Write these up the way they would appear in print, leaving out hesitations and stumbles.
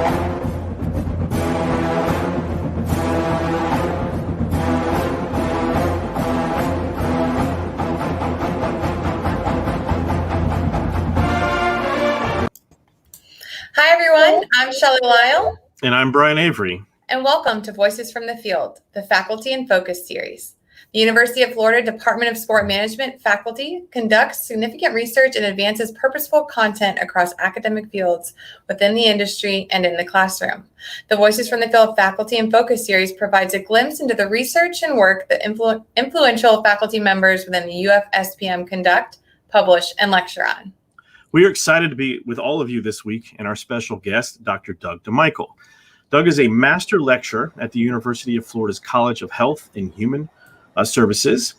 Hi, everyone. I'm Shelley, Lyle. And I'm Brian Avery. And welcome to Voices from the Field, the Faculty in Focus series. The University of Florida Department of Sport Management faculty conducts significant research and advances purposeful content across academic fields within the industry and in the classroom. The Voices from the Field Faculty in Focus series provides a glimpse into the research and work that influential faculty members within the UFSPM conduct, publish, and lecture on. We are excited to be with all of you this week and our special guest, Dr. Doug DeMichele. Doug is a master lecturer at the University of Florida's College of Health and Human Services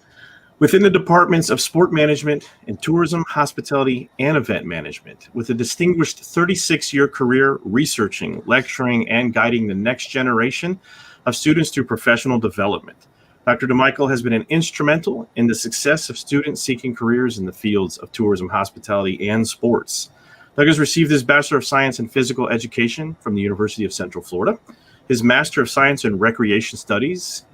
within the departments of Sport Management and Tourism, Hospitality, and Event Management, with a distinguished 36-year career researching, lecturing, and guiding the next generation of students through professional development. Dr. DeMichele has been instrumental in the success of students seeking careers in the fields of tourism, hospitality, and sports. Doug has received his Bachelor of Science in Physical Education from the University of Central Florida, his Master of Science in Recreation Studies,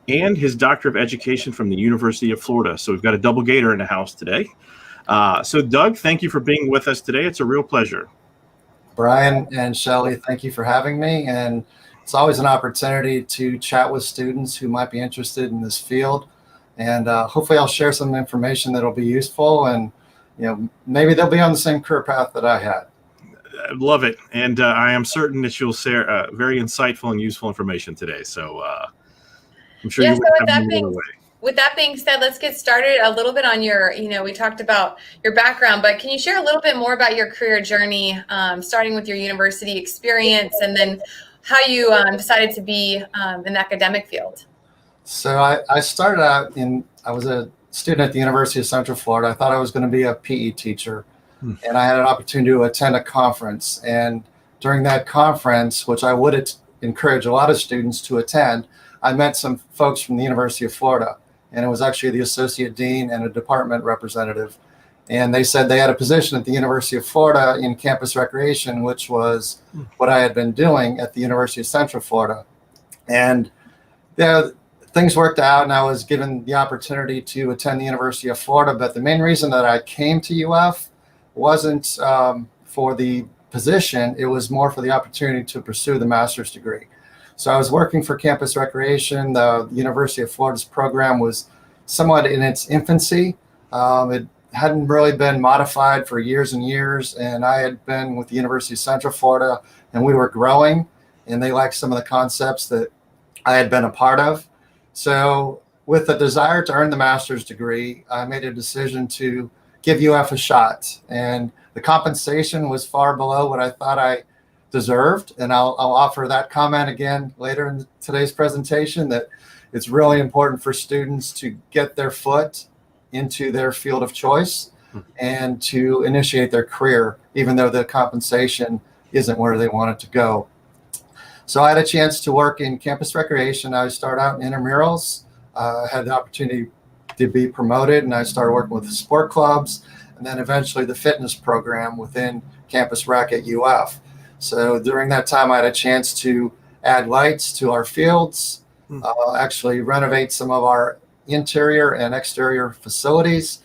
and his Doctor of Education from the University of Florida. So we've got a double gator in the house today. So Doug, thank you for being with us today. It's a real pleasure. Brian and Shelley, thank you for having me. And it's always an opportunity to chat with students who might be interested in this field. And hopefully I'll share some information that'll be useful, and maybe they'll be on the same career path that I had. I love it. And I am certain that you'll share very insightful and useful information today. So I'm sure you will have me away. With that being said, let's get started a little bit on your, we talked about your background, but can you share a little bit more about your career journey, starting with your university experience and then how you decided to be in the academic field? So I started out I was a student at the University of Central Florida. I thought I was going to be a PE teacher, and I had an opportunity to attend a conference. And during that conference, which I would encourage a lot of students to attend, I met some folks from the University of Florida, and it was actually the associate dean and a department representative. And they said they had a position at the University of Florida in campus recreation, which was what I had been doing at the University of Central Florida. And things worked out, and I was given the opportunity to attend the University of Florida. But the main reason that I came to UF wasn't for the position. It was more for the opportunity to pursue the master's degree. So I was working for campus recreation. The University of Florida's program was somewhat in its infancy. It hadn't really been modified for years and years, and I had been with the University of Central Florida, and we were growing, and they liked some of the concepts that I had been a part of. So with the desire to earn the master's degree, I made a decision to give UF a shot, and the compensation was far below what I thought I deserved, and I'll offer that comment again later in today's presentation, that it's really important for students to get their foot into their field of choice and to initiate their career, even though the compensation isn't where they want it to go. So I had a chance to work in campus recreation. I started out in intramurals, had the opportunity to be promoted, and I started working with the sport clubs, and then eventually the fitness program within campus rec at UF. So during that time, I had a chance to add lights to our fields, actually renovate some of our interior and exterior facilities,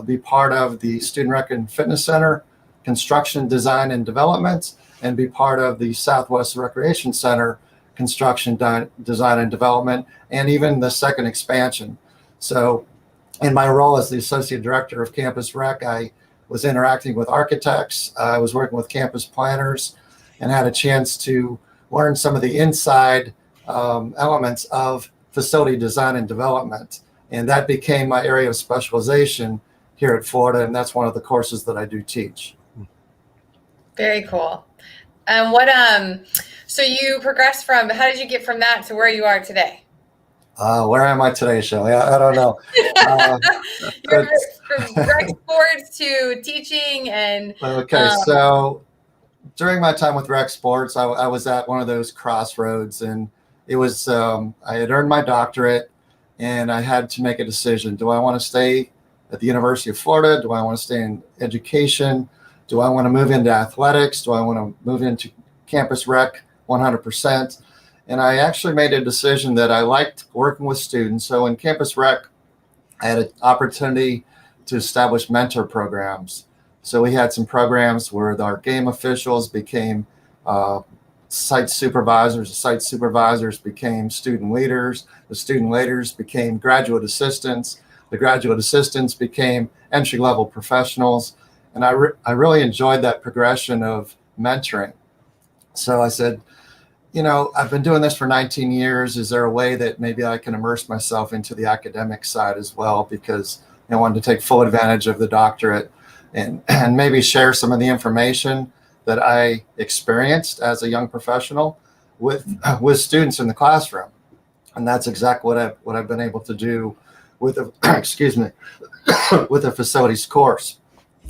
be part of the Student Rec and Fitness Center, construction, design, and development, and be part of the Southwest Recreation Center, construction, design, and development, and even the second expansion. So in my role as the Associate Director of Campus Rec, I was interacting with architects, I was working with campus planners, and had a chance to learn some of the inside elements of facility design and development. And that became my area of specialization here at Florida, and that's one of the courses that I do teach. Very cool. So you progressed how did you get from that to where you are today? Where am I today, Shelley? I don't know. You're from rec sports to teaching and... Okay, so during my time with rec sports, I was at one of those crossroads, and it was, I had earned my doctorate, and I had to make a decision. Do I want to stay at the University of Florida? Do I want to stay in education? Do I want to move into athletics? Do I want to move into campus rec 100%. And I actually made a decision that I liked working with students. So in campus rec, I had an opportunity to establish mentor programs. So we had some programs where our game officials became site supervisors. The site supervisors became student leaders. The student leaders became graduate assistants. The graduate assistants became entry-level professionals. And I really enjoyed that progression of mentoring. So I said, I've been doing this for 19 years. Is there a way that maybe I can immerse myself into the academic side as well? Because I wanted to take full advantage of the doctorate and maybe share some of the information that I experienced as a young professional with students in the classroom. And that's exactly what I've been able to do with a, with a facilities course.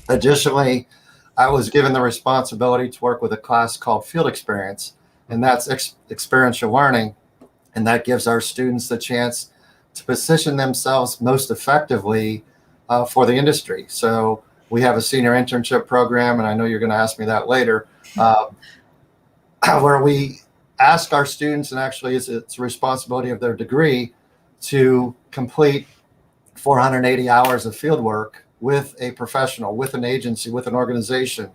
Additionally, I was given the responsibility to work with a class called Field Experience, and that's experiential learning. And that gives our students the chance to position themselves most effectively for the industry. So we have a senior internship program, and I know you're going to ask me that later, where we ask our students, and actually it's a responsibility of their degree, to complete 480 hours of field work with a professional, with an agency, with an organization.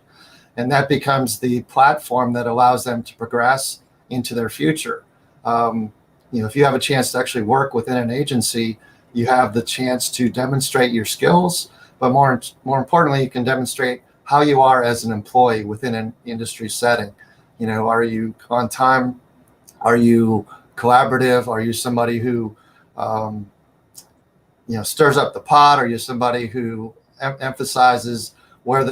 And that becomes the platform that allows them to progress into their future. If you have a chance to actually work within an agency, you have the chance to demonstrate your skills, but more importantly, you can demonstrate how you are as an employee within an industry setting. Are you on time? Are you collaborative? Are you somebody who stirs up the pot? Are you somebody who emphasizes where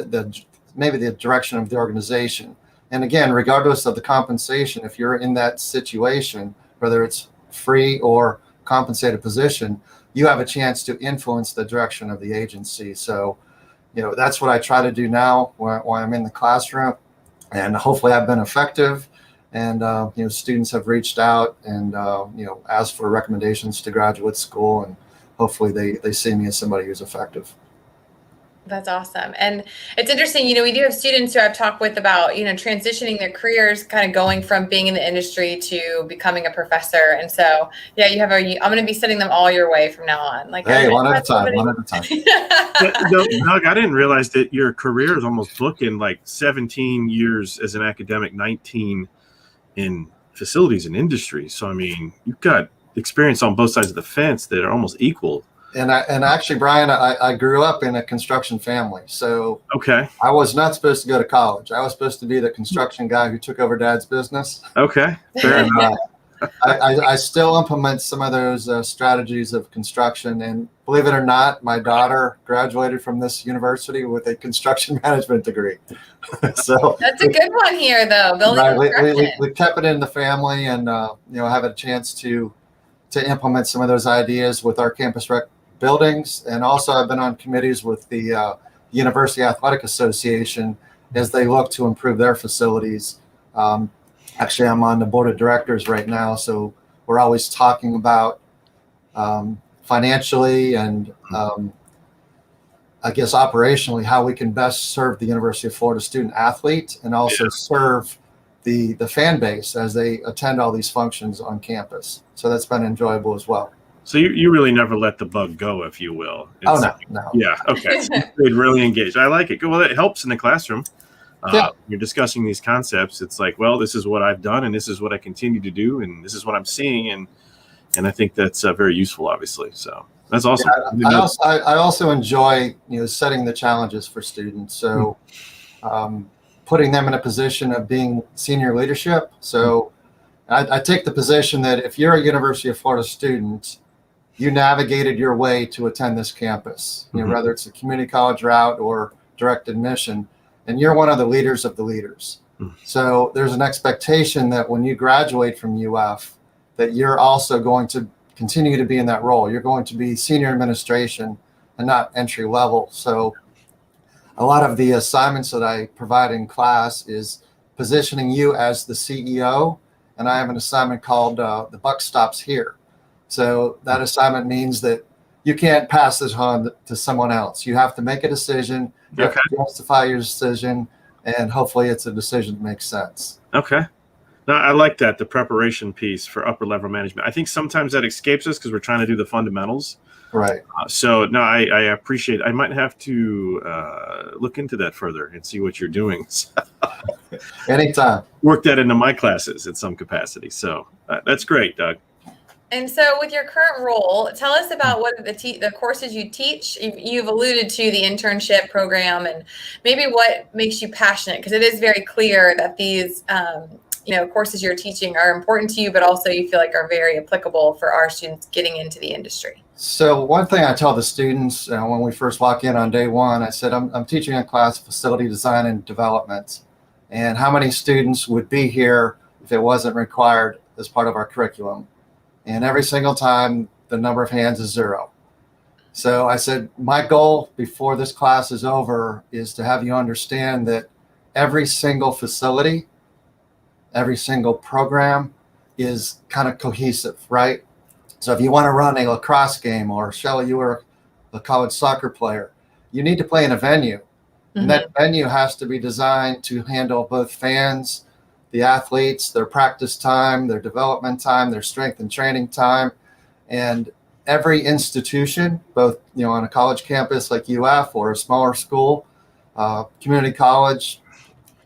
maybe the direction of the organization? And again, regardless of the compensation, if you're in that situation, whether it's free or compensated position, you have a chance to influence the direction of the agency. So, that's what I try to do now when I'm in the classroom, and hopefully I've been effective. And, students have reached out and, asked for recommendations to graduate school, and hopefully they see me as somebody who's effective. That's awesome. And it's interesting, we do have students who I've talked with about, transitioning their careers, kind of going from being in the industry to becoming a professor. And so, yeah, I'm going to be sending them all your way from now on. Hey, one at a time. Doug, I didn't realize that your career is almost booking like 17 years as an academic, 19 in facilities and industry. So, I mean, you've got experience on both sides of the fence that are almost equal. And actually, Brian, I grew up in a construction family. So okay, I was not supposed to go to college. I was supposed to be the construction guy who took over Dad's business. Okay, fair enough. I still implement some of those strategies of construction. And believe it or not, my daughter graduated from this university with a construction management degree. So that's a good one here, though. We kept it in the family, and have a chance to implement some of those ideas with our campus rec buildings. And also I've been on committees with the University Athletic Association as they look to improve their facilities. Actually, I'm on the board of directors right now, so we're always talking about financially and I guess operationally how we can best serve the University of Florida student athlete, and also serve the fan base as they attend all these functions on campus. So that's been enjoyable as well. So you really never let the bug go, if you will. No. Yeah, okay. So you stayed really engaged. I like it. Well, it helps in the classroom. You're discussing these concepts. It's like, well, this is what I've done, and this is what I continue to do, and this is what I'm seeing, and I think that's very useful, obviously. So that's awesome. Yeah, I also enjoy setting the challenges for students. So putting them in a position of being senior leadership. So I take the position that if you're a University of Florida student, you navigated your way to attend this campus, whether it's a community college route or direct admission, and you're one of the leaders of the leaders. So there's an expectation that when you graduate from UF, that you're also going to continue to be in that role. You're going to be senior administration and not entry level. So a lot of the assignments that I provide in class is positioning you as the CEO. And I have an assignment called The Buck Stops Here. So that assignment means that you can't pass this on to someone else. You have to make a decision. You have to justify your decision, and hopefully it's a decision that makes sense. Okay. No, I like that, the preparation piece for upper level management. I think sometimes that escapes us because we're trying to do the fundamentals. Right. So no, I appreciate it. I might have to look into that further and see what you're doing. Anytime. Work that into my classes in some capacity. So that's great, Doug. And so with your current role, tell us about what the courses you teach. You've alluded to the internship program and maybe what makes you passionate, because it is very clear that these courses you're teaching are important to you, but also you feel like are very applicable for our students getting into the industry. So one thing I tell the students when we first walk in on day one, I said, I'm teaching a class of facility design and development. And how many students would be here if it wasn't required as part of our curriculum? And every single time, the number of hands is 0. So I said, my goal before this class is over is to have you understand that every single facility, every single program is kind of cohesive, right? So if you want to run a lacrosse game, or Shelley, you were a college soccer player, you need to play in a venue. Mm-hmm. And that venue has to be designed to handle both fans, the athletes, their practice time, their development time, their strength and training time. And every institution, both on a college campus like UF or a smaller school, community college,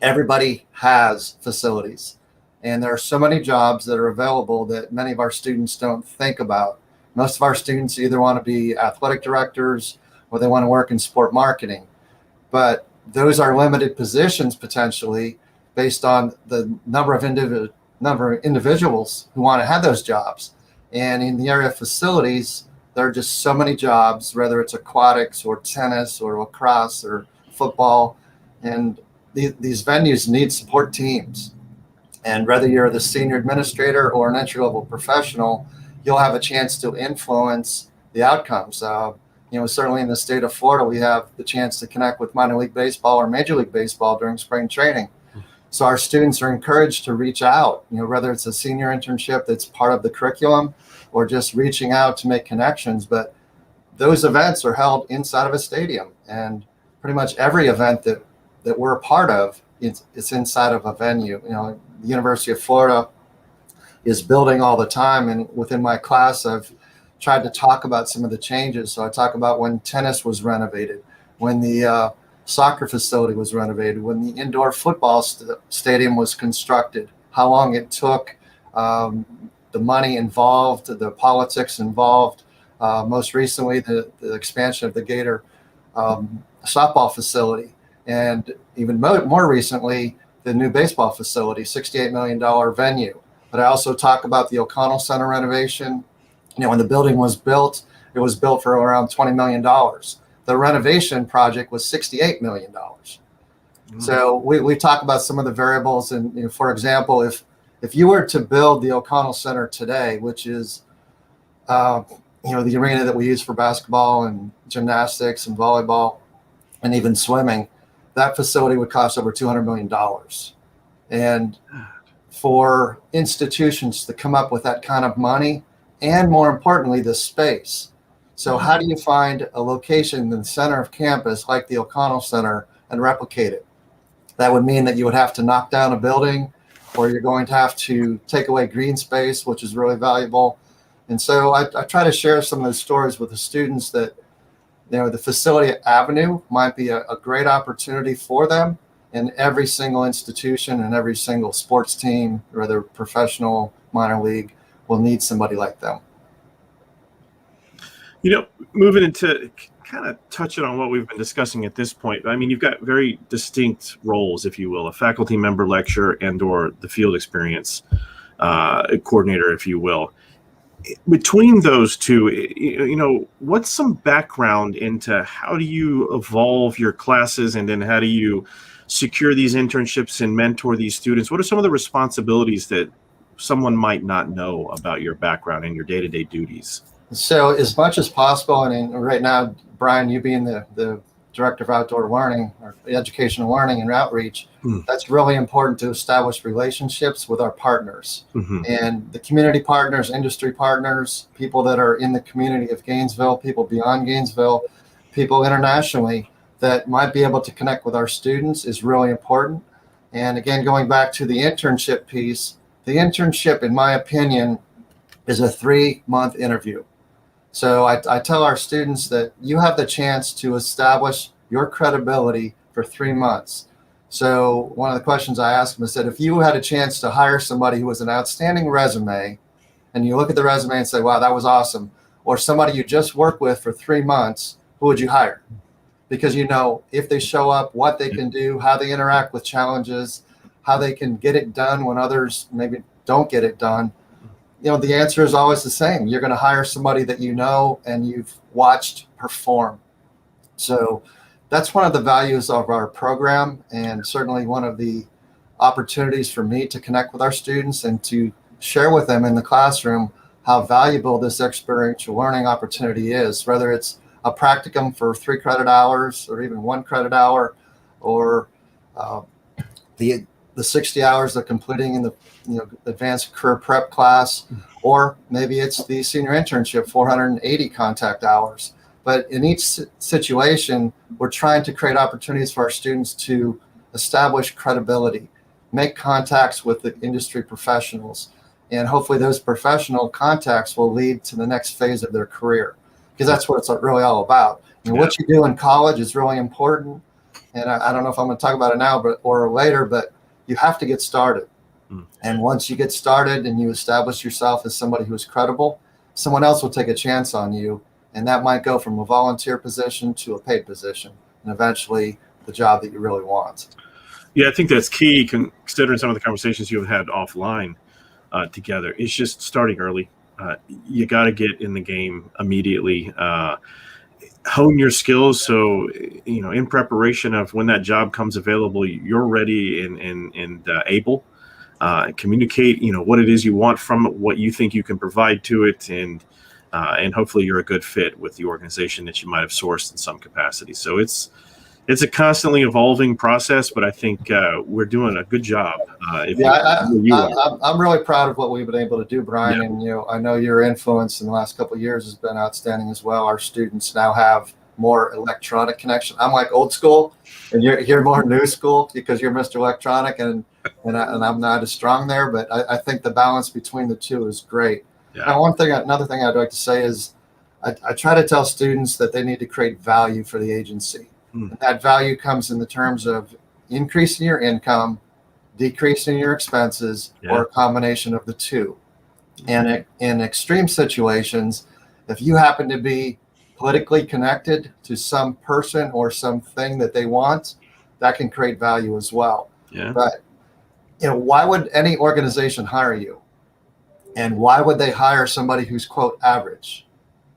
everybody has facilities. And there are so many jobs that are available that many of our students don't think about. Most of our students either want to be athletic directors or they want to work in sport marketing. But those are limited positions potentially based on the number of individuals who want to have those jobs. And in the area of facilities, there are just so many jobs, whether it's aquatics or tennis or lacrosse or football. And these venues need support teams. And whether you're the senior administrator or an entry-level professional, you'll have a chance to influence the outcomes. Certainly in the state of Florida, we have the chance to connect with minor league baseball or major league baseball during spring training. So our students are encouraged to reach out, whether it's a senior internship that's part of the curriculum or just reaching out to make connections. But those events are held inside of a stadium, and pretty much every event that we're a part of, it's inside of a venue. The University of Florida is building all the time. And within my class, I've tried to talk about some of the changes. So I talk about when tennis was renovated, when the soccer facility was renovated, when the indoor football stadium was constructed, how long it took, the money involved, the politics involved, most recently the expansion of the Gator softball facility, and even more recently the new baseball facility, $68 million venue. But I also talk about the O'Connell Center renovation. When the building was built, it was built for around $20 million. The renovation project was $68 million. Mm-hmm. So we talk about some of the variables. And for example, if you were to build the O'Connell Center today, which is the arena that we use for basketball and gymnastics and volleyball and even swimming, that facility would cost over $200 million. And for institutions to come up with that kind of money, and more importantly, the space. So how do you find a location in the center of campus like the O'Connell Center and replicate it? That would mean that you would have to knock down a building, or you're going to have to take away green space, which is really valuable. And so I try to share some of those stories with the students that, the facility avenue might be a great opportunity for them. And every single institution and every single sports team, whether professional, minor league, will need somebody like them. Moving into kind of touching on what we've been discussing at this point. I mean, you've got very distinct roles, if you will, a faculty member, lecturer, and or the field experience coordinator, if you will. Between those two, what's some background into how do you evolve your classes, and then how do you secure these internships and mentor these students? What are some of the responsibilities that someone might not know about your background and your day-to-day duties? So as much as possible, and right now, Brian, you being the director of outdoor learning or educational learning and outreach, that's really important to establish relationships with our partners and the community partners, industry partners, people that are in the community of Gainesville, people beyond Gainesville, people internationally that might be able to connect with our students is really important. And again, going back to the internship piece, the internship, in my opinion, is a 3-month interview. So I tell our students that you have the chance to establish your credibility for 3 months. So one of the questions I asked them is that if you had a chance to hire somebody who was an outstanding resume, and you look at the resume and say, wow, that was awesome, or somebody you just worked with for 3 months, who would you hire? Because you know if they show up, what they can do, how they interact with challenges, how they can get it done when others maybe don't get it done. You know, the answer is always the same. You're going to hire somebody that you know and you've watched perform. So that's one of the values of our program, and certainly one of the opportunities for me to connect with our students and to share with them in the classroom how valuable this experiential learning opportunity is, whether it's a practicum for 3 credit hours or even 1 credit hour, or the 60 hours they're completing in the advanced career prep class, or maybe it's the senior internship, 480 contact hours. But in each situation, we're trying to create opportunities for our students to establish credibility, make contacts with the industry professionals, and hopefully those professional contacts will lead to the next phase of their career, because that's what it's really all about. And what you do in college is really important. And I don't know if I'm going to talk about it now or later, but you have to get started. And once you get started and you establish yourself as somebody who is credible, someone else will take a chance on you. And that might go from a volunteer position to a paid position, and eventually the job that you really want. Yeah, I think that's key, considering some of the conversations you've had offline together. It's just starting early. You got to get in the game immediately. Hone your skills so, in preparation of when that job comes available, you're ready and able. Communicate, what it is you want from it, what you think you can provide to it, and hopefully you're a good fit with the organization that you might have sourced in some capacity. So it's a constantly evolving process, but I think we're doing a good job. I'm really proud of what we've been able to do, Brian. Yeah. And I know your influence in the last couple of years has been outstanding as well. Our students now have more electronic connection. I'm like old school, and you're more new school because you're Mr. Electronic, and I'm not as strong there. But I think the balance between the two is great. Yeah. Now, another thing I'd like to say is I try to tell students that they need to create value for the agency. And that value comes in the terms of increasing your income, decreasing your expenses, or a combination of the two. And in extreme situations, if you happen to be politically connected to some person or something that they want, that can create value as well. Yeah. But why would any organization hire you? And why would they hire somebody who's, quote, average?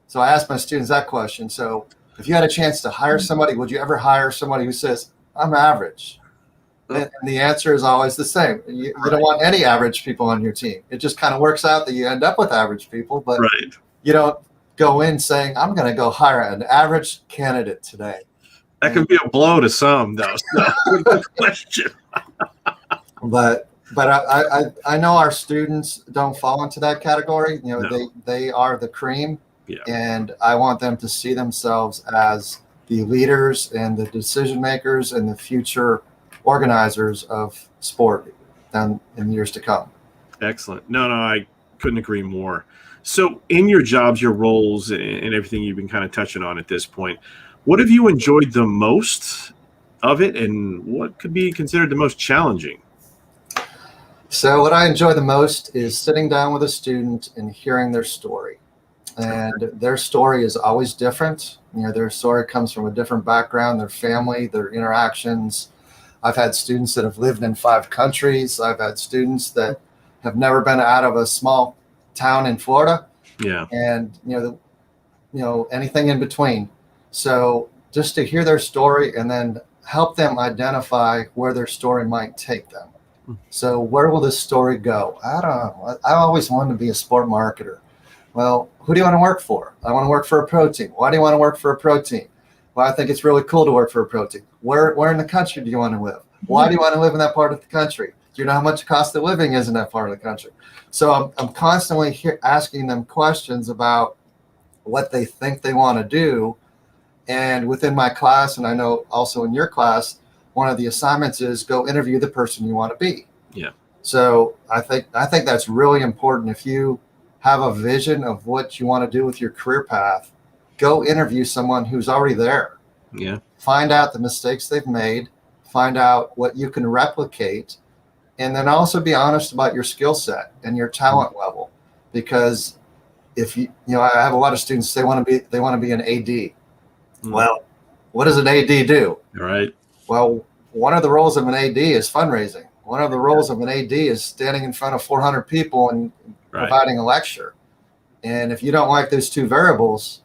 So I asked my students that question. So if you had a chance to hire somebody, would you ever hire somebody who says, I'm average? And the answer is always the same. You don't want any average people on your team. It just kind of works out that you end up with average people, but you don't go in saying, I'm going to go hire an average candidate today. That could be a blow to some, though. Good question. But I know our students don't fall into that category. They are the cream. Yeah. And I want them to see themselves as the leaders and the decision makers and the future organizers of sport in years to come. Excellent. No, I couldn't agree more. So in your jobs, your roles, and everything you've been kind of touching on at this point, what have you enjoyed the most of it, and what could be considered the most challenging? So what I enjoy the most is sitting down with a student and hearing their story. And their story is always different. Their story comes from a different background, their family, their interactions. I've had students that have lived in 5 countries. I've had students that have never been out of a small town in Florida. Yeah. And, anything in between. So just to hear their story and then help them identify where their story might take them. So where will this story go? I don't know. I always wanted to be a sport marketer. Well, who do you want to work for? I want to work for a pro team. Why do you want to work for a pro team? Well, I think it's really cool to work for a pro team. Where in the country do you want to live? Why do you want to live in that part of the country? Do you know how much the cost of living is in that part of the country? So I'm constantly asking them questions about what they think they want to do. And within my class, and I know also in your class, one of the assignments is go interview the person you want to be. Yeah. So I think that's really important. If you have a vision of what you want to do with your career path, go interview someone who's already there. Yeah. Find out the mistakes they've made, find out what you can replicate, and then also be honest about your skill set and your talent level. Because if I have a lot of students, they want to be an AD. Well, what does an AD do? Right. Well, one of the roles of an AD is fundraising. One of the roles of an AD is standing in front of 400 people and providing a lecture. And if you don't like those two variables,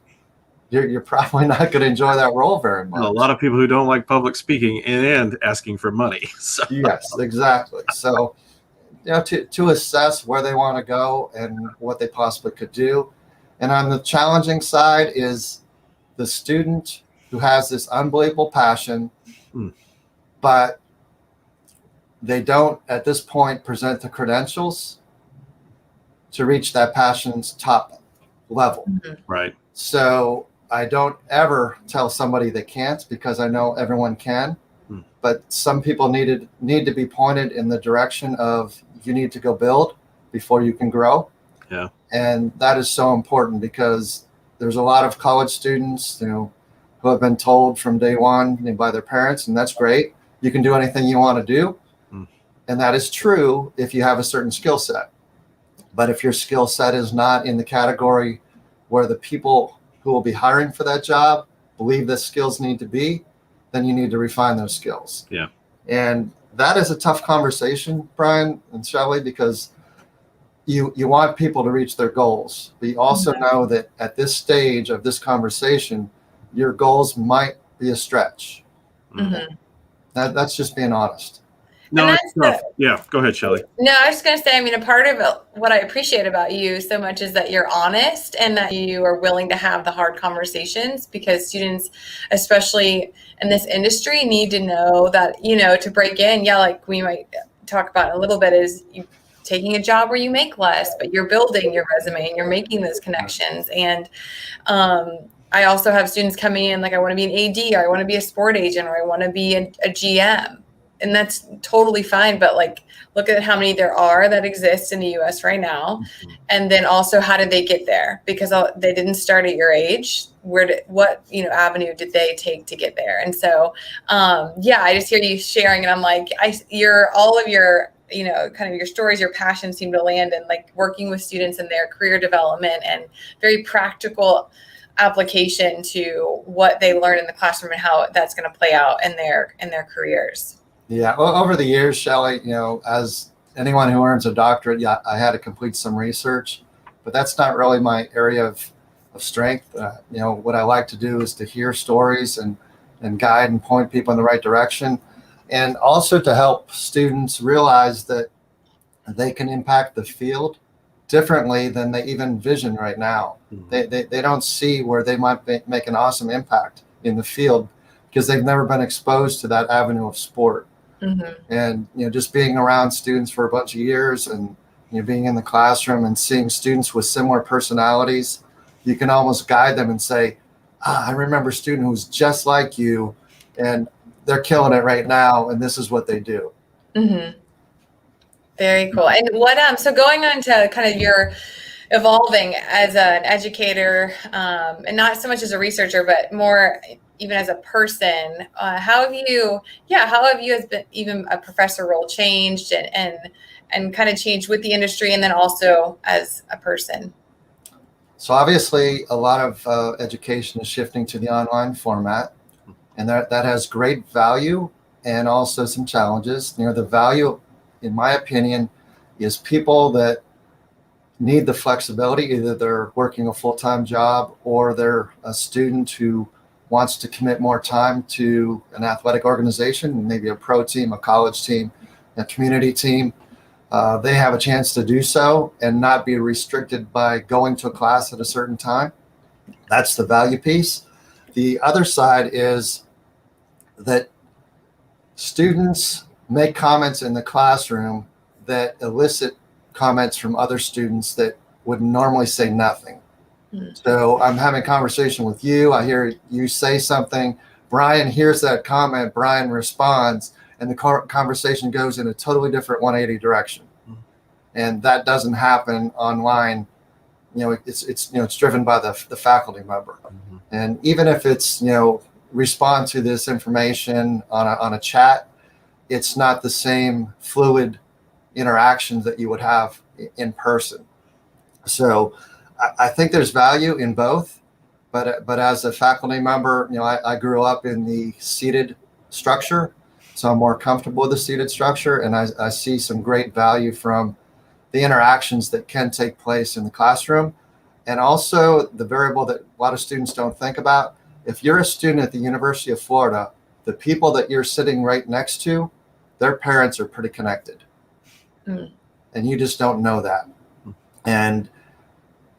you're probably not going to enjoy that role very much. A lot of people who don't like public speaking and asking for money. So. Yes, exactly. So, to assess where they want to go and what they possibly could do. And on the challenging side is the student who has this unbelievable passion, but they don't at this point present the credentials to reach that passion's top level. Right. So I don't ever tell somebody they can't, because I know everyone can. But some people need to be pointed in the direction of, you need to go build before you can grow. Yeah. And that is so important, because there's a lot of college students, who have been told from day one by their parents, and that's great. You can do anything you want to do. And that is true if you have a certain skill set. But if your skill set is not in the category where the people who will be hiring for that job believe the skills need to be, then you need to refine those skills. Yeah. And that is a tough conversation, Brian and Shelley, because you want people to reach their goals. But you also know that at this stage of this conversation, your goals might be a stretch. That's just being honest. No, it's tough. Yeah, go ahead, Shelley. No, I was just going to say, a part of what I appreciate about you so much is that you're honest and that you are willing to have the hard conversations, because students, especially in this industry, need to know that, to break in, like we might talk about a little bit, is you taking a job where you make less, but you're building your resume and you're making those connections. And I also have students coming in, like, I want to be an AD, or I want to be a sport agent, or I want to be a GM. And that's totally fine. But look at how many there are that exist in the US right now. And then also, how did they get there? Because they didn't start at your age. What avenue did they take to get there? And so, I just hear you sharing, and I'm like, all of your, kind of your stories, your passion seem to land in working with students in their career development and very practical application to what they learn in the classroom and how that's going to play out in their careers. Yeah, well, over the years, Shelley, as anyone who earns a doctorate, I had to complete some research, but that's not really my area of strength. What I like to do is to hear stories and guide and point people in the right direction, and also to help students realize that they can impact the field differently than they even envision right now. They don't see where they might make an awesome impact in the field, because they've never been exposed to that avenue of sport. And just being around students for a bunch of years, and being in the classroom and seeing students with similar personalities, you can almost guide them and say, I remember a student who's just like you, and they're killing it right now, and this is what they do. Very cool. And what so going on to kind of your evolving as an educator, and not so much as a researcher, but more even as a person, how have you as been, even a professor role changed and kind of changed with the industry, and then also as a person? So obviously a lot of education is shifting to the online format, and that has great value and also some challenges. The value, in my opinion, is people that need the flexibility. Either they're working a full-time job, or they're a student who wants to commit more time to an athletic organization, maybe a pro team, a college team, a community team. They have a chance to do so and not be restricted by going to a class at a certain time. That's the value piece. The other side is that students make comments in the classroom that elicit comments from other students that would normally say nothing. So I'm having a conversation with you. I hear you say something Brian hears that comment, Brian responds, and the conversation goes in a totally different 180 direction. And that doesn't happen online. It's driven by the faculty member. And even if it's, respond to this information on a chat, it's not the same fluid interactions that you would have in person. So I think there's value in both, but as a faculty member, I grew up in the seated structure, so I'm more comfortable with the seated structure, and I see some great value from the interactions that can take place in the classroom. And also the variable that a lot of students don't think about, if you're a student at the University of Florida, the people that you're sitting right next to, their parents are pretty connected. And you just don't know that. And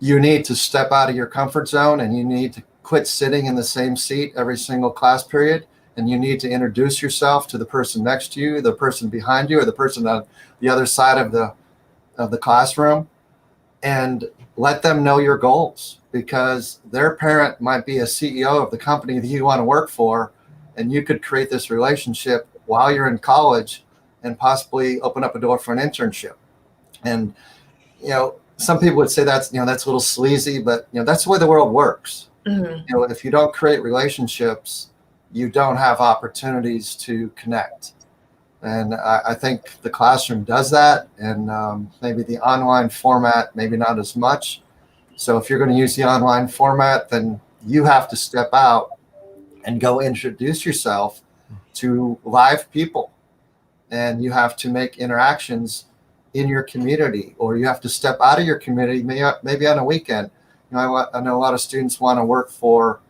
you need to step out of your comfort zone, and you need to quit sitting in the same seat every single class period. And you need to introduce yourself to the person next to you, the person behind you, or the person on the other side of the classroom, and let them know your goals, because their parent might be a CEO of the company that you want to work for, and you could create this relationship while you're in college and possibly open up a door for an internship. And some people would say that's a little sleazy, but that's the way the world works. If you don't create relationships, you don't have opportunities to connect. And I think the classroom does that, and maybe the online format, maybe not as much. So if you're going to use the online format, then you have to step out and go introduce yourself to live people. And you have to make interactions in your community, or you have to step out of your community, maybe on a weekend. I know a lot of students want to work for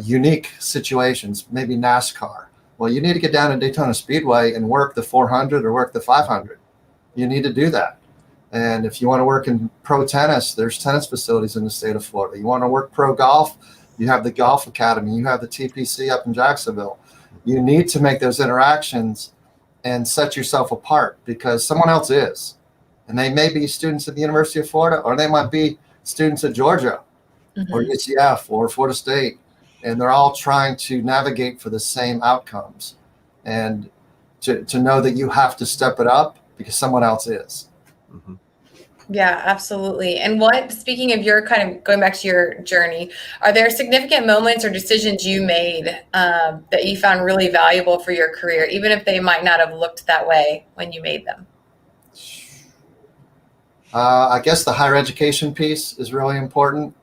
unique situations, maybe NASCAR. Well, you need to get down to Daytona Speedway and work the 400 or work the 500. You need to do that. And if you want to work in pro tennis, there's tennis facilities in the state of Florida. You want to work pro golf, you have the Golf Academy, you have the TPC up in Jacksonville. You need to make those interactions and set yourself apart, because someone else is. And they may be students at the University of Florida, or they might be students at Georgia or UCF or Florida State. And they're all trying to navigate for the same outcomes, and to know that you have to step it up because someone else is. Yeah, absolutely. And speaking of your kind of going back to your journey, are there significant moments or decisions you made that you found really valuable for your career, even if they might not have looked that way when you made them? I guess the higher education piece is really important.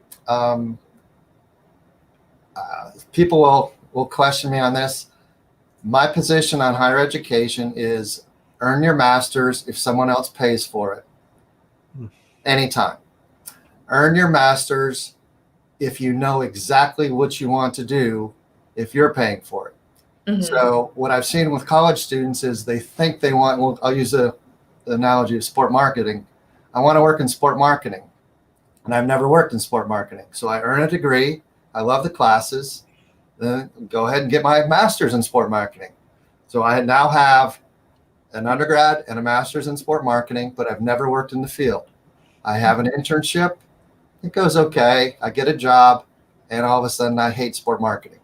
People will question me on this. My position on higher education is earn your master's if someone else pays for it. Anytime. Earn your master's if you know exactly what you want to do, if you're paying for it. So what I've seen with college students is they think they want, well, I'll use the analogy of sport marketing. I want to work in sport marketing, and I've never worked in sport marketing. So I earn a degree. I love the classes. Then go ahead and get my master's in sport marketing. So I now have an undergrad and a master's in sport marketing, but I've never worked in the field. I have an internship. It goes okay. I get a job, and all of a sudden I hate sport marketing.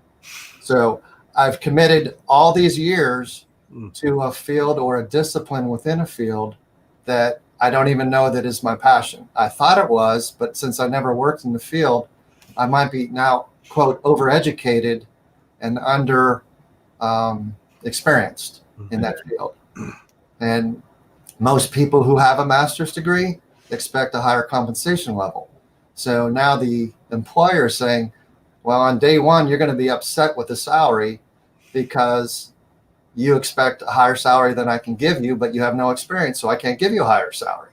So I've committed all these years to a field or a discipline within a field that I don't even know that is my passion. I thought it was, but since I never worked in the field, I might be now, quote, overeducated and under experienced in that field. And most people who have a master's degree expect a higher compensation level. So now the employer is saying, well, on day one, you're going to be upset with the salary because you expect a higher salary than I can give you, but you have no experience, so I can't give you a higher salary.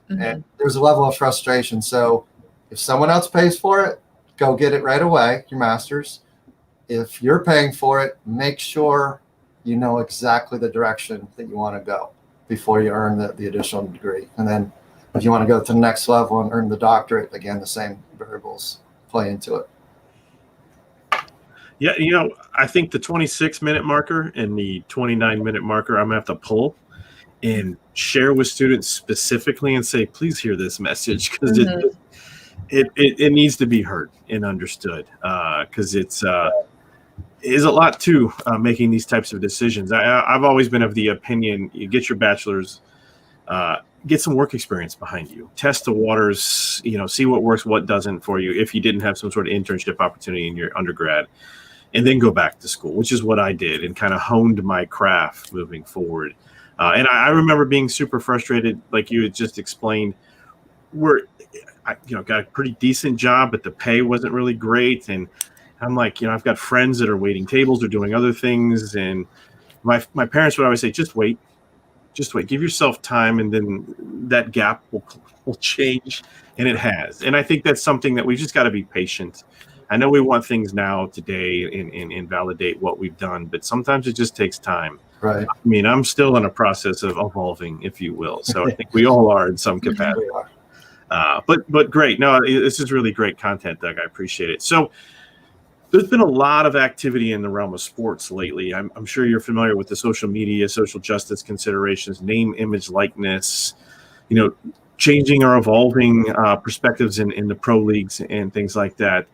And there's a level of frustration. So if someone else pays for it, go get it right away, your master's. If you're paying for it, make sure you know exactly the direction that you want to go before you earn the additional degree. And then if you want to go to the next level and earn the doctorate, again, the same variables play into it. Yeah, I think the 26-minute marker and the 29-minute marker, I'm going to have to pull and share with students specifically and say, please hear this message, because it needs to be heard and understood, because is a lot to making these types of decisions. I've always been of the opinion, you get your bachelor's, get some work experience behind you, test the waters, see what works, what doesn't for you if you didn't have some sort of internship opportunity in your undergrad, and then go back to school, which is what I did, and kind of honed my craft moving forward. And I remember being super frustrated, like you had just explained, I got a pretty decent job, but the pay wasn't really great. And I'm like, I've got friends that are waiting tables or doing other things. And my parents would always say, just wait, give yourself time. And then that gap will change. And it has. And I think that's something that we've just got to be patient. I know we want things now, today, and validate what we've done, but sometimes it just takes time. Right. I mean, I'm still in a process of evolving, if you will. So I think we all are in some capacity. But great. No, this is really great content, Doug. I appreciate it. So there's been a lot of activity in the realm of sports lately. I'm sure you're familiar with the social media, social justice considerations, name, image, likeness, changing or evolving perspectives in the pro leagues and things like that.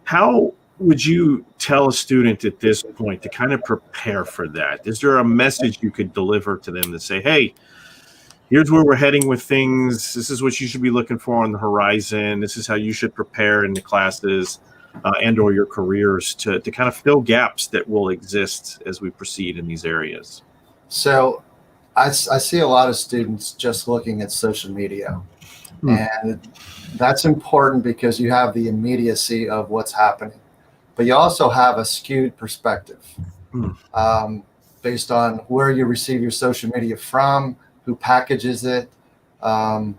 How would you tell a student at this point to kind of prepare for that? Is there a message you could deliver to them to say, hey, here's where we're heading with things. This is what you should be looking for on the horizon. This is how you should prepare in the classes and or your careers to kind of fill gaps that will exist as we proceed in these areas? So I see a lot of students just looking at social media. And that's important because you have the immediacy of what's happening. But you also have a skewed perspective based on where you receive your social media from, who packages it, and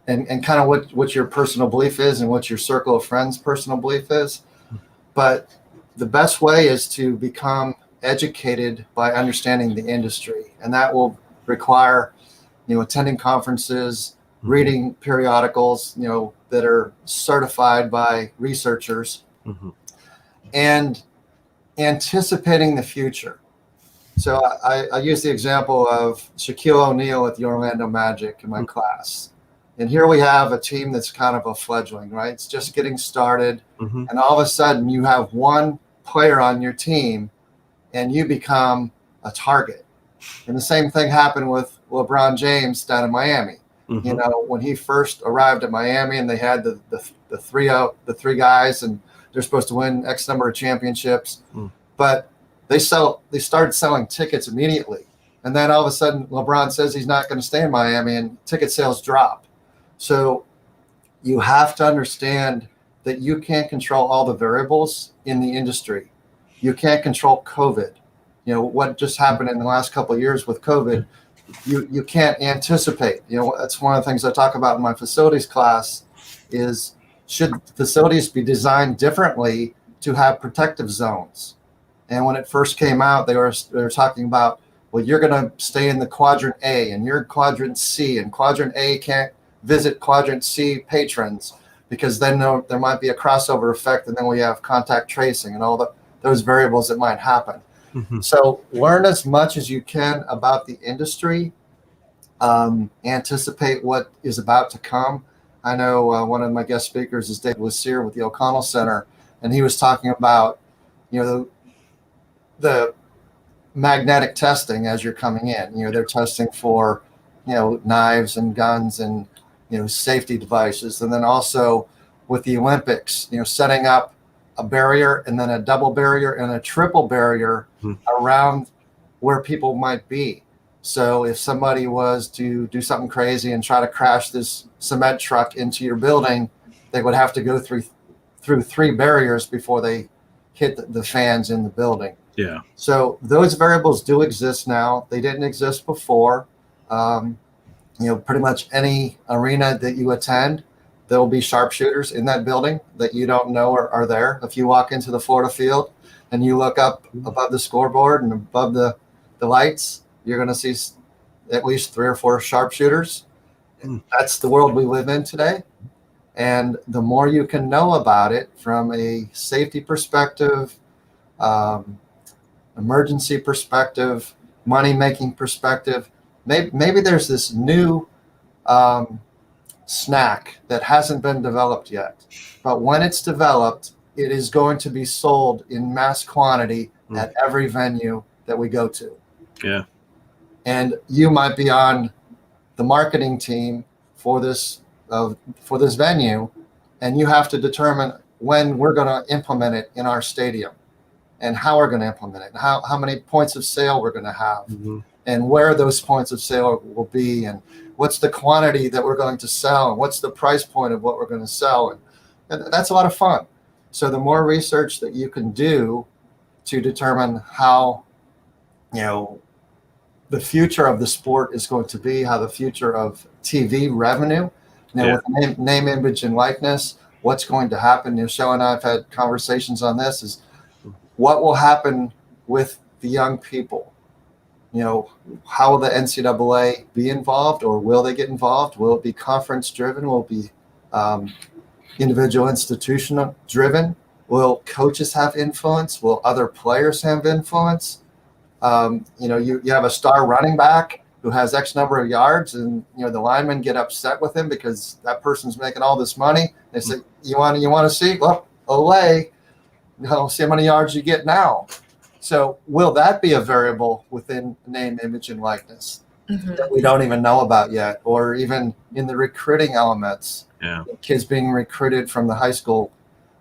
kind of what your personal belief is and what your circle of friends' personal belief is. But the best way is to become educated by understanding the industry. And that will require, attending conferences, reading periodicals, that are certified by researchers, and anticipating the future. So I use the example of Shaquille O'Neal at the Orlando Magic in my class. And here we have a team that's kind of a fledgling, right? It's just getting started. And all of a sudden you have one player on your team and you become a target. And the same thing happened with LeBron James down in Miami. When he first arrived at Miami and they had the three guys and they're supposed to win X number of championships, but they started selling tickets immediately. And then all of a sudden LeBron says he's not going to stay in Miami and ticket sales drop. So you have to understand that you can't control all the variables in the industry. You can't control COVID. What just happened in the last couple of years with COVID, you can't anticipate. That's one of the things I talk about in my facilities class is, should facilities be designed differently to have protective zones? And when it first came out, they were talking about, well, you're going to stay in the quadrant A and you're quadrant C, and quadrant A can't visit quadrant C patrons because then there might be a crossover effect, and then we have contact tracing and all those variables that might happen. So learn as much as you can about the industry, anticipate what is about to come. I know one of my guest speakers is Dave Lucier with the O'Connell Center, and he was talking about, the magnetic testing as you're coming in. They're testing for, knives and guns and, safety devices. And then also with the Olympics, setting up a barrier and then a double barrier and a triple barrier around where people might be. So if somebody was to do something crazy and try to crash this cement truck into your building, they would have to go through 3 barriers before they hit the fans in the building. Yeah. So those variables do exist now. They didn't exist before. Pretty much any arena that you attend, there will be sharpshooters in that building that you don't know are there. If you walk into the Florida field and you look up above the scoreboard and above the lights, you're going to see at least 3 or 4 sharpshooters. That's the world we live in today. And the more you can know about it from a safety perspective, emergency perspective, money-making perspective, maybe there's this new snack that hasn't been developed yet. But when it's developed, it is going to be sold in mass quantity at every venue that we go to. Yeah. And you might be on the marketing team for this venue, and you have to determine when we're going to implement it in our stadium, and how we're going to implement it, and how many points of sale we're going to have, and where those points of sale will be, and what's the quantity that we're going to sell, and what's the price point of what we're going to sell. And that's a lot of fun. So the more research that you can do to determine how, the future of the sport is going to be, how the future of TV revenue, with name, image, and likeness, what's going to happen. Shelley and I have had conversations on this, is what will happen with the young people. How will the NCAA be involved, or will they get involved? Will it be conference driven? Will it be individual institutional driven? Will coaches have influence? Will other players have influence? You have a star running back who has X number of yards, and the linemen get upset with him because that person's making all this money. They say, you want to see? Well, Olay, see how many yards you get now. So will that be a variable within name, image, and likeness that we don't even know about yet? Or even in the recruiting elements, kids being recruited from the high school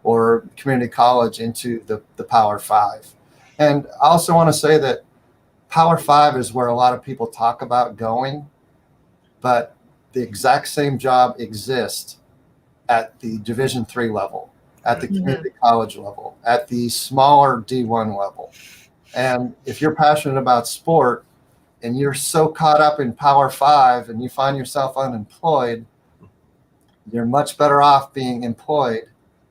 or community college into the Power Five. And I also want to say that Power Five is where a lot of people talk about going, but the exact same job exists at the Division III level, at the community college level, at the smaller D1 level. And if you're passionate about sport and you're so caught up in Power Five and you find yourself unemployed, you're much better off being employed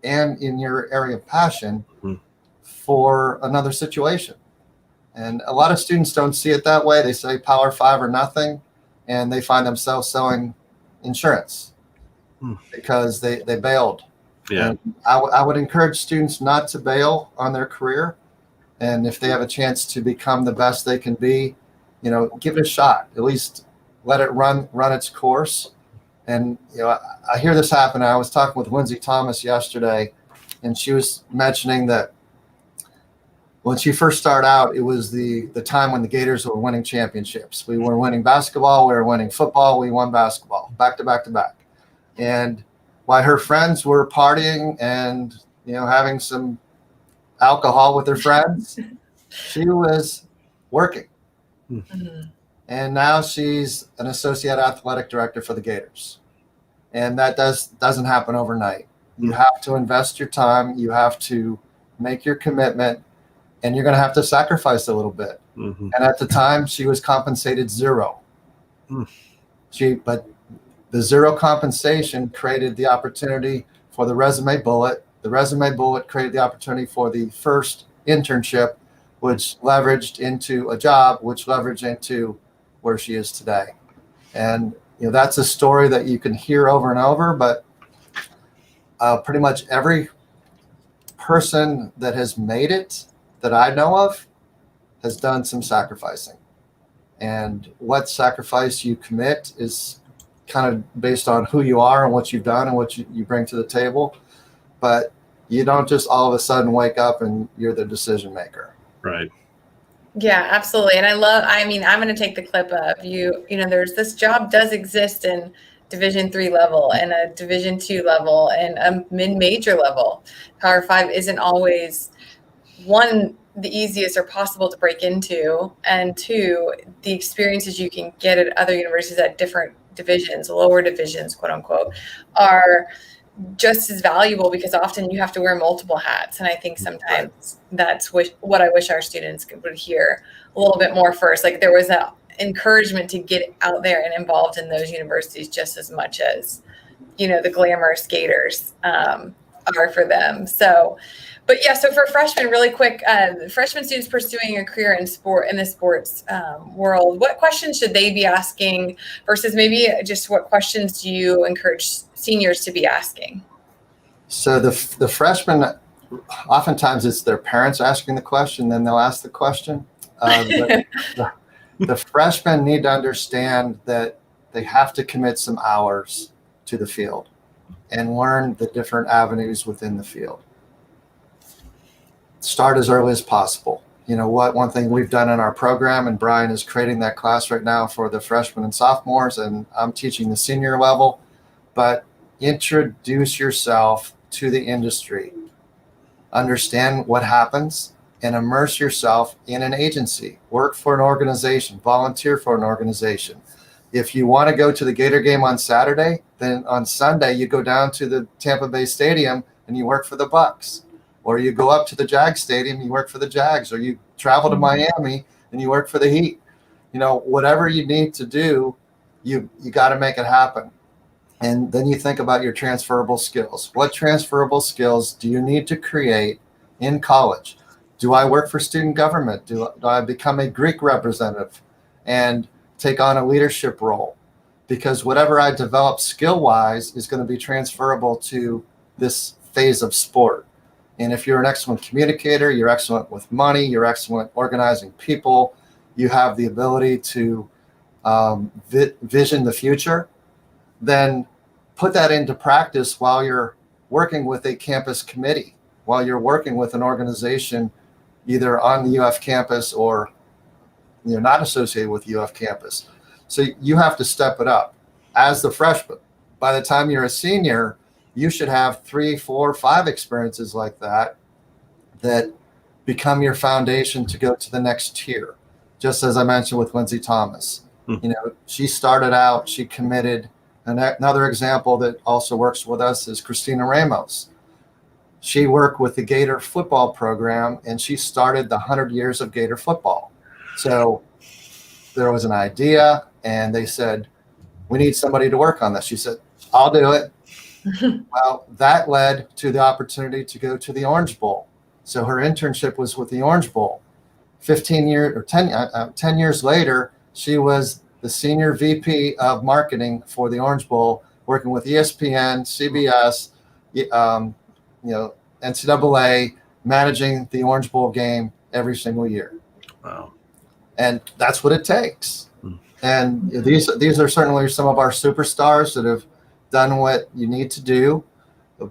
and in your area of passion for another situation. And a lot of students don't see it that way. They say Power Five or nothing, and they find themselves selling insurance because they bailed. Yeah. And I would encourage students not to bail on their career. And if they have a chance to become the best they can be, give it a shot. At least let it run its course. And I hear this happen. I was talking with Lindsay Thomas yesterday, and she was mentioning that when she first started out, it was the time when the Gators were winning championships. We were winning basketball, we were winning football, we won basketball, back to back to back. And while her friends were partying and having some alcohol with her friends, she was working. And now she's an associate athletic director for the Gators. And that doesn't happen overnight. You have to invest your time, you have to make your commitment, and you're going to have to sacrifice a little bit. And at the time, she was compensated zero. But the zero compensation created the opportunity for the resume bullet. The resume bullet created the opportunity for the first internship, which leveraged into a job, which leveraged into where she is today. And that's a story that you can hear over and over, but pretty much every person that has made it that I know of has done some sacrificing. And what sacrifice you commit is kind of based on who you are and what you've done and what you bring to the table. But you don't just all of a sudden wake up and you're the decision maker. Right. Yeah, absolutely. And I'm going to take the clip of there's this job does exist in Division III level and a Division II level and a mid-major level. Power Five isn't always, one, the easiest or possible to break into, and two, the experiences you can get at other universities at different divisions, lower divisions, quote unquote, are just as valuable because often you have to wear multiple hats. And I think sometimes that's what I wish our students would hear a little bit more first. Like there was an encouragement to get out there and involved in those universities just as much as, the glamorous Gators are for them. So, but yeah, so for freshmen, really quick, freshman students pursuing a career in the sports world, what questions should they be asking versus maybe just what questions do you encourage seniors to be asking? So the freshmen, oftentimes it's their parents asking the question, then they'll ask the question. The freshmen need to understand that they have to commit some hours to the field and learn the different avenues within the field. start as early as possible. You know what, one thing we've done in our program, and Brian is creating that class right now for the freshmen and sophomores, and I'm teaching the senior level, but introduce yourself to the industry, understand what happens, and immerse yourself in an agency. Work for an organization, volunteer for an organization. If you want to go to the Gator game on Saturday, then on Sunday you go down to the Tampa Bay Stadium and you work for the Bucks. Or you go up to the Jags Stadium, you work for the Jags. Or you travel to Miami and you work for the Heat. You know, whatever you need to do, you got to make it happen. And then you think about your transferable skills. What transferable skills do you need to create in college? Do I work for student government? Do I become a Greek representative and take on a leadership role? Because whatever I develop skill-wise is going to be transferable to this phase of sport. And if you're an excellent communicator, you're excellent with money, you're excellent organizing people, you have the ability to vision the future, then put that into practice while you're working with a campus committee, while you're working with an organization either on the UF campus or not associated with UF campus. So you have to step it up as the freshman. By the time you're a senior, you should have 3, 4, 5 experiences like that become your foundation to go to the next tier. Just as I mentioned with Lindsay Thomas, she started out, she committed. And another example that also works with us is Christina Ramos. She worked with the Gator football program, and she started the 100 years of Gator football. So there was an idea, and they said, we need somebody to work on this. She said, I'll do it. Well, that led to the opportunity to go to the Orange Bowl. So her internship was with the Orange Bowl. 10 years later, she was the senior VP of marketing for the Orange Bowl, working with ESPN, CBS, NCAA, managing the Orange Bowl game every single year. Wow. And that's what it takes. And these are certainly some of our superstars that have done what you need to do,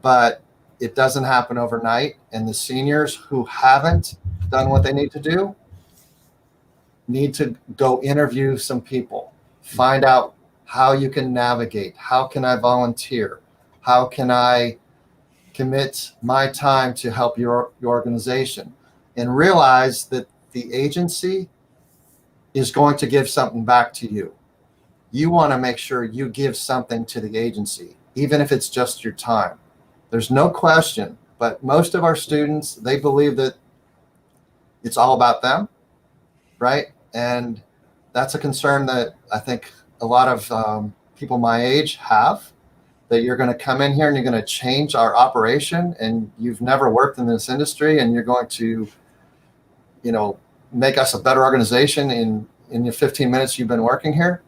but it doesn't happen overnight. And the seniors who haven't done what they need to do need to go interview some people, find out how you can navigate. How can I volunteer? How can I commit my time to help your organization? And realize that the agency is going to give something back to you. You want to make sure you give something to the agency, even if it's just your time. There's no question, but most of our students, they believe that it's all about them, right? And that's a concern that I think a lot of people my age have, that you're going to come in here and you're going to change our operation, and you've never worked in this industry, and you're going to, make us a better organization in your 15 minutes you've been working here.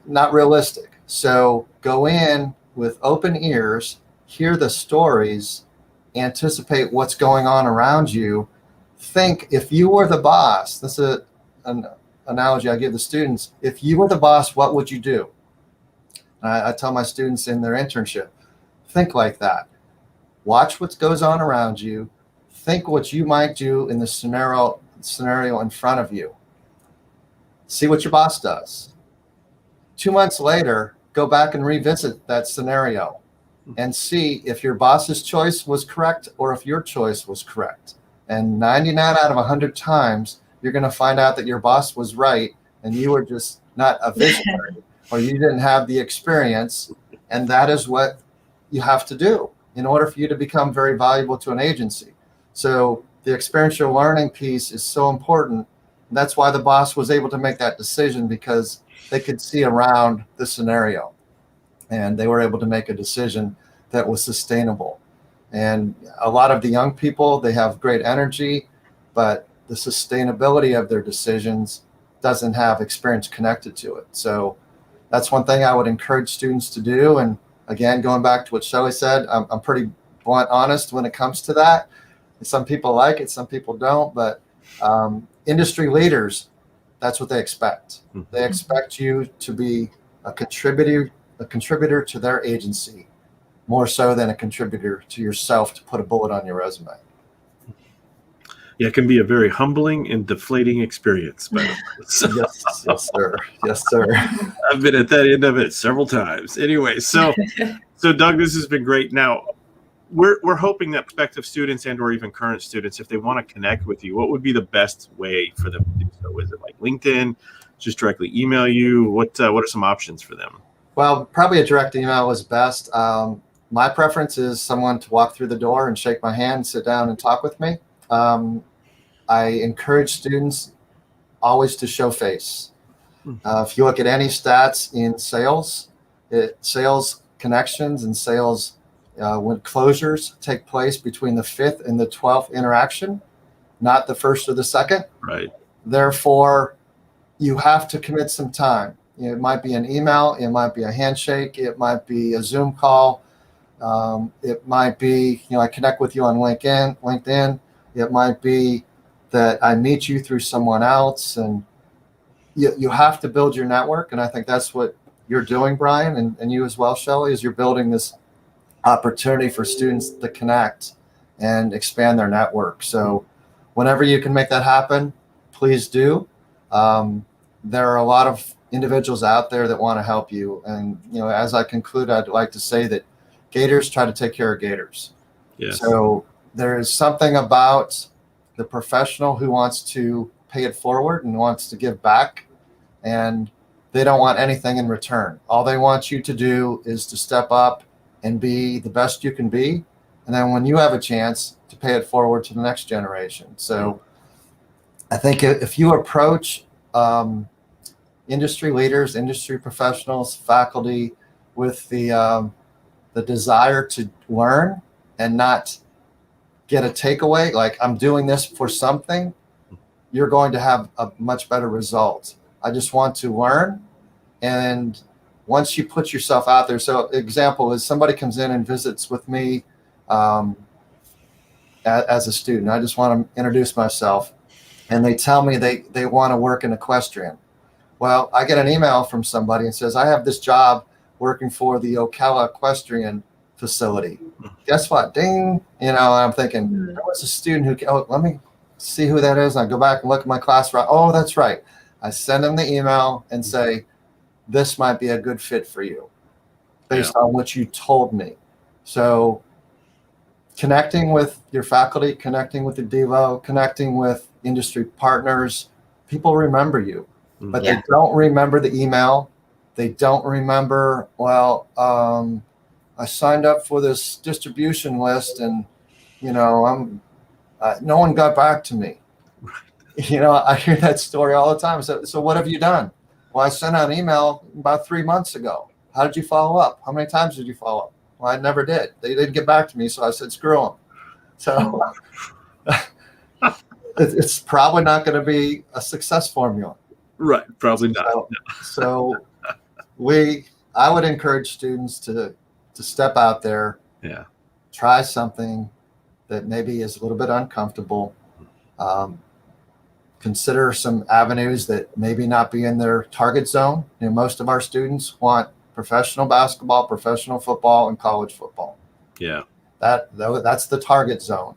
Not realistic. So go in with open ears, hear the stories, anticipate what's going on around you. Think, if you were the boss, this is an analogy I give the students. If you were the boss, what would you do? I tell my students in their internship, think like that. Watch what goes on around you. Think what you might do in the scenario in front of you. See what your boss does. 2 months later, go back and revisit that scenario and see if your boss's choice was correct or if your choice was correct. And 99 out of 100 times, you're going to find out that your boss was right and you were just not a visionary or you didn't have the experience. And that is what you have to do in order for you to become very valuable to an agency. So the experiential learning piece is so important. That's why the boss was able to make that decision, because they could see around the scenario and they were able to make a decision that was sustainable. And a lot of the young people, they have great energy, but the sustainability of their decisions doesn't have experience connected to it. So that's one thing I would encourage students to do. And again, going back to what Shelley said, I'm pretty blunt, honest when it comes to that. Some people like it, some people don't, but industry leaders, that's what they expect. They expect you to be a contributor to their agency, more so than a contributor to yourself to put a bullet on your resume. Yeah, it can be a very humbling and deflating experience, by the way. So, Yes, sir. Yes, sir. I've been at that end of it several times. Anyway, so Doug, this has been great. Now, we're hoping that prospective students and or even current students, if they want to connect with you, what would be the best way for them to do so? Is it like LinkedIn? Just directly email you? What are some options for them? Well, probably a direct email is best. My preference is someone to walk through the door and shake my hand, sit down and talk with me. I encourage students always to show face. If you look at any stats in sales, sales connections and sales when closures take place between the 5th and the 12th interaction, not the 1st or the 2nd. Right. Therefore, you have to commit some time. It might be an email, it might be a handshake, it might be a Zoom call, it might be, I connect with you on LinkedIn. It might be that I meet you through someone else, and you have to build your network. And I think that's what you're doing, Brian, and you as well, Shelley, is you're building this opportunity for students to connect and expand their network. So whenever you can make that happen, please do. There are a lot of individuals out there that want to help you. And, as I conclude, I'd like to say that gators try to take care of gators. Yes. So there is something about the professional who wants to pay it forward and wants to give back, and they don't want anything in return. All they want you to do is to step up and be the best you can be. And then when you have a chance, to pay it forward to the next generation. So I think if you approach industry leaders, industry professionals, faculty with the desire to learn and not get a takeaway, like I'm doing this for something, you're going to have a much better result. I just want to learn. And once you put yourself out there, so example is somebody comes in and visits with me as a student. I just want to introduce myself, and they tell me they want to work in equestrian. Well, I get an email from somebody and says, I have this job working for the Ocala Equestrian facility. Guess what? Ding. I'm thinking, there was a student who, let me see who that is. And I go back and look at my class. Oh, that's right. I send them the email and say, this might be a good fit for you based on what you told me. So connecting with your faculty, connecting with the DeVo, connecting with industry partners, people remember you, but they don't remember the email. They don't remember, I signed up for this distribution list and, no one got back to me. I hear that story all the time. So what have you done? Well, I sent out an email about 3 months ago. How did you follow up? How many times did you follow up? Well, I never did. They didn't get back to me. So I said, screw them. So it's probably not going to be a success formula. Right. Probably not. So I would encourage students to step out there, try something that maybe is a little bit uncomfortable, consider some avenues that maybe not be in their target zone. Most of our students want professional basketball, professional football, and college football. Yeah. That's the target zone.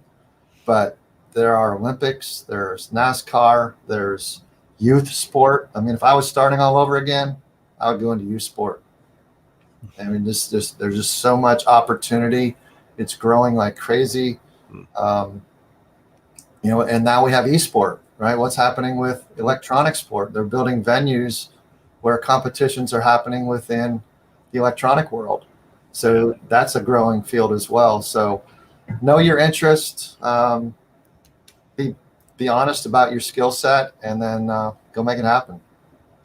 But there are Olympics, there's NASCAR, there's youth sport. I mean, if I was starting all over again, I would go into youth sport. I mean, there's just so much opportunity. It's growing like crazy. And now we have esport, right? What's happening with electronic sport? They're building venues where competitions are happening within the electronic world. So that's a growing field as well. So know your interest, be honest about your skill set, and then go make it happen.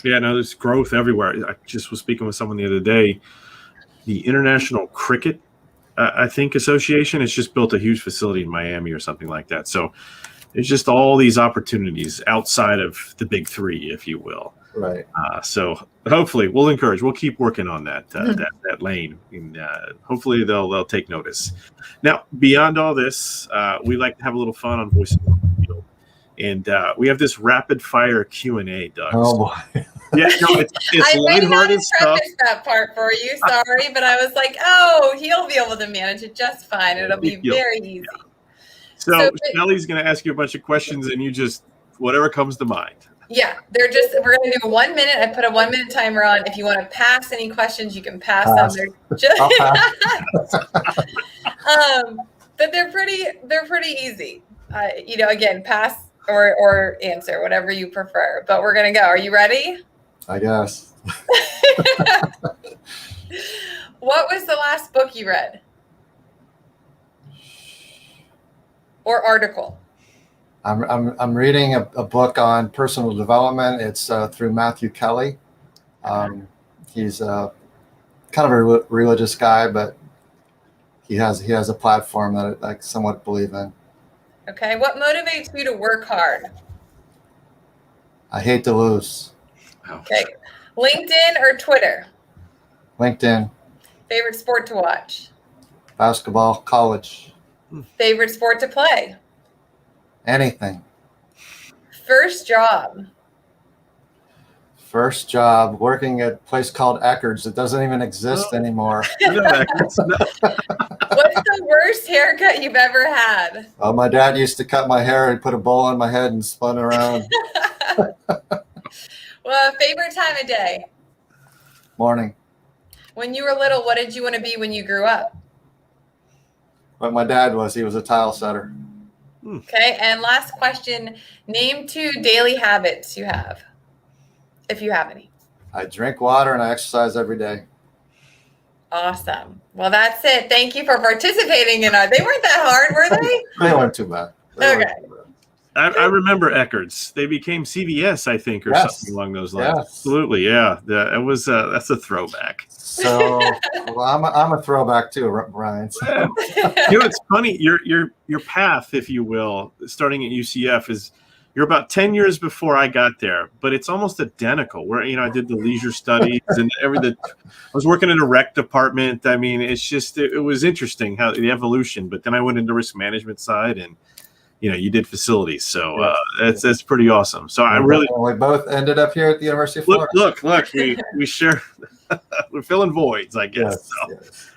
Yeah, no, there's growth everywhere. I just was speaking with someone the other day. The International Cricket, Association has just built a huge facility in Miami or something like that. So there's just all these opportunities outside of the big three, if you will. Right. So hopefully we'll keep working on that that lane, and hopefully they'll take notice. Now, beyond all this, we like to have a little fun on Voice of the Field, and we have this rapid fire Q&A, Doug. Oh boy. Yeah, no, it's I might not have stuff. prefaced that part for you, sorry, but I was like, oh, he'll be able to manage it just fine. It'll be very easy. So Shelley's going to ask you a bunch of questions, and you just whatever comes to mind. Yeah, we're going to do 1 minute. I put a 1 minute timer on. If you want to pass any questions, you can pass them. They're just, but they're pretty easy. Again, pass or answer, whatever you prefer. But we're going to go. Are you ready? I guess. What was the last book you read? Or article? I'm reading a book on personal development. It's through Matthew Kelly. He's kind of a religious guy, but he has a platform that I somewhat believe in. Okay. What motivates you to work hard? I hate to lose. Okay. LinkedIn or Twitter? LinkedIn. Favorite sport to watch? Basketball. College. Favorite sport to play? Anything. First job? First job working at a place called Eckerd's. It doesn't even exist anymore. What's the worst haircut you've ever had? Oh, my dad used to cut my hair and put a bowl on my head and spun around. Well, favorite time of day? Morning. When you were little, what did you want to be when you grew up? What my dad was, he was a tile setter. Okay, and last question, name 2 daily habits you have, if you have any. I drink water and I exercise every day. Awesome. Well, that's it. Thank you for participating in our, they weren't that hard, were they? They weren't too bad. Okay. I remember Eckerd's. They became CVS, I think, or something along those lines. Yes. Absolutely, yeah. It was. That's a throwback. So, well, I'm a throwback too, Ryan. So. It's funny. Your path, if you will, starting at UCF is you're about 10 years before I got there, but it's almost identical. Where I did the leisure studies and everything. I was working in a rec department. I mean, it's just it was interesting how the evolution. But then I went into risk management side and. You did facilities, so that's pretty awesome. So we both ended up here at the University of Florida. Look, we share. We're filling voids, I guess. Yes.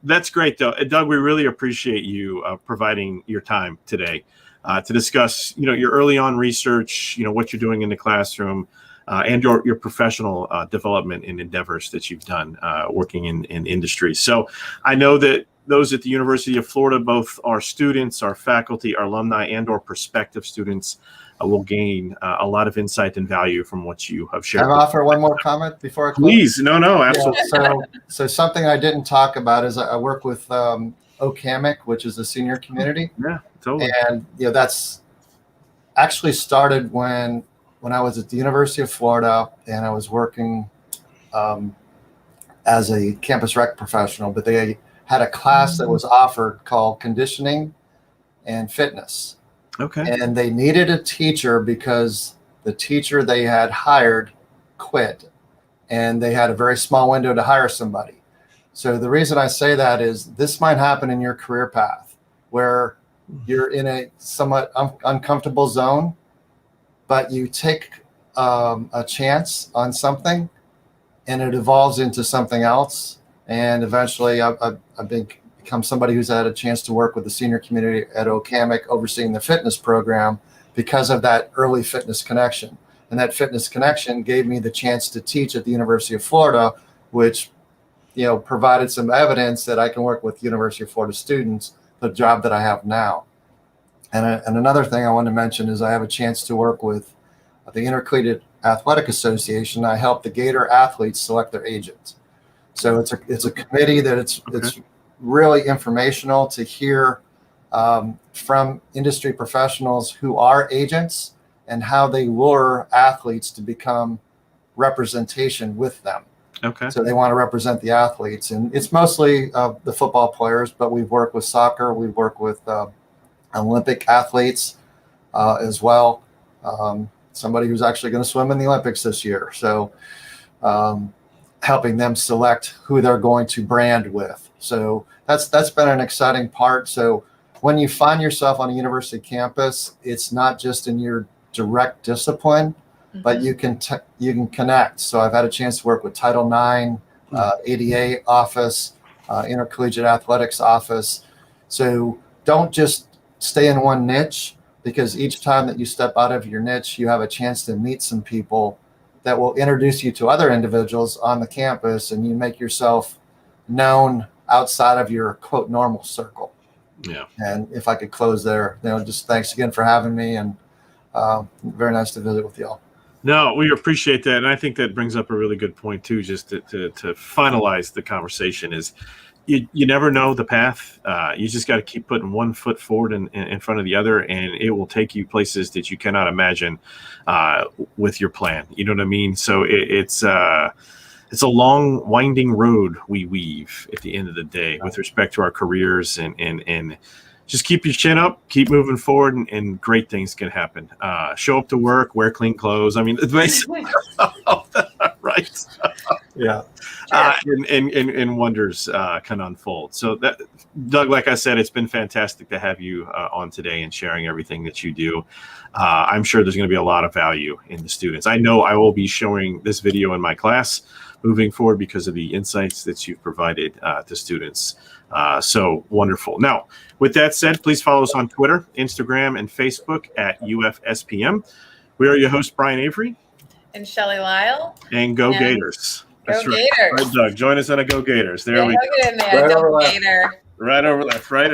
That's great, though, Doug. We really appreciate you providing your time today to discuss, your early on research, what you're doing in the classroom, and your professional development and endeavors that you've done working in industry. So I know that. Those at the University of Florida, both our students, our faculty, our alumni, and or prospective students will gain a lot of insight and value from what you have shared. Can I offer one more comment before I close? Please. No, absolutely. Yeah, so something I didn't talk about is I work with OCAMIC, which is the senior community. Yeah, totally. And that's actually started when I was at the University of Florida and I was working as a campus rec professional, but they had a class that was offered called conditioning and fitness. Okay. And they needed a teacher because the teacher they had hired quit and they had a very small window to hire somebody. So the reason I say that is this might happen in your career path where you're in a somewhat uncomfortable zone, but you take a chance on something and it evolves into something else. And eventually I've become somebody who's had a chance to work with the senior community at OCAMIC overseeing the fitness program because of that early fitness connection. And that fitness connection gave me the chance to teach at the University of Florida, which, provided some evidence that I can work with University of Florida students, the job that I have now. And another thing I want to mention is I have a chance to work with the Intercollegiate Athletic Association. I help the Gator athletes select their agents. So it's a committee that it's really informational to hear from industry professionals who are agents and how they lure athletes to become representation with them. Okay. So they want to represent the athletes, and it's mostly the football players, but we've worked with soccer, we've worked with Olympic athletes as well. Somebody who's actually going to swim in the Olympics this year. So helping them select who they're going to brand with. So that's been an exciting part. So when you find yourself on a university campus, it's not just in your direct discipline, but you can connect. So I've had a chance to work with Title IX, ADA office, Intercollegiate Athletics office. So don't just stay in one niche, because each time that you step out of your niche, you have a chance to meet some people that will introduce you to other individuals on the campus, and you make yourself known outside of your quote normal circle. Yeah. And if I could close there, just thanks again for having me, and very nice to visit with y'all. No, we appreciate that. And I think that brings up a really good point too, just to finalize the conversation is you never know the path. You just got to keep putting one foot forward in front of the other, and it will take you places that you cannot imagine with your plan. You know what I mean? So it's a long, winding road we weave at the end of the day with respect to our careers, and just keep your chin up, keep moving forward, and great things can happen. Show up to work, wear clean clothes. I mean, it's basically right. Yeah. And wonders can unfold. So that, Doug, like I said, it's been fantastic to have you on today and sharing everything that you do. I'm sure there's going to be a lot of value in the students. I know I will be showing this video in my class moving forward because of the insights that you've provided to students. So wonderful. Now, with that said, please follow us on Twitter, Instagram, and Facebook at UFSPM. We are your hosts, Brian Avery. And Shelley Lyle. And Go Gators. That's Go right. Gators. Right, Doug. Join us on a Go Gators. There we go. Look at him there. Go Gator. Right over left, right.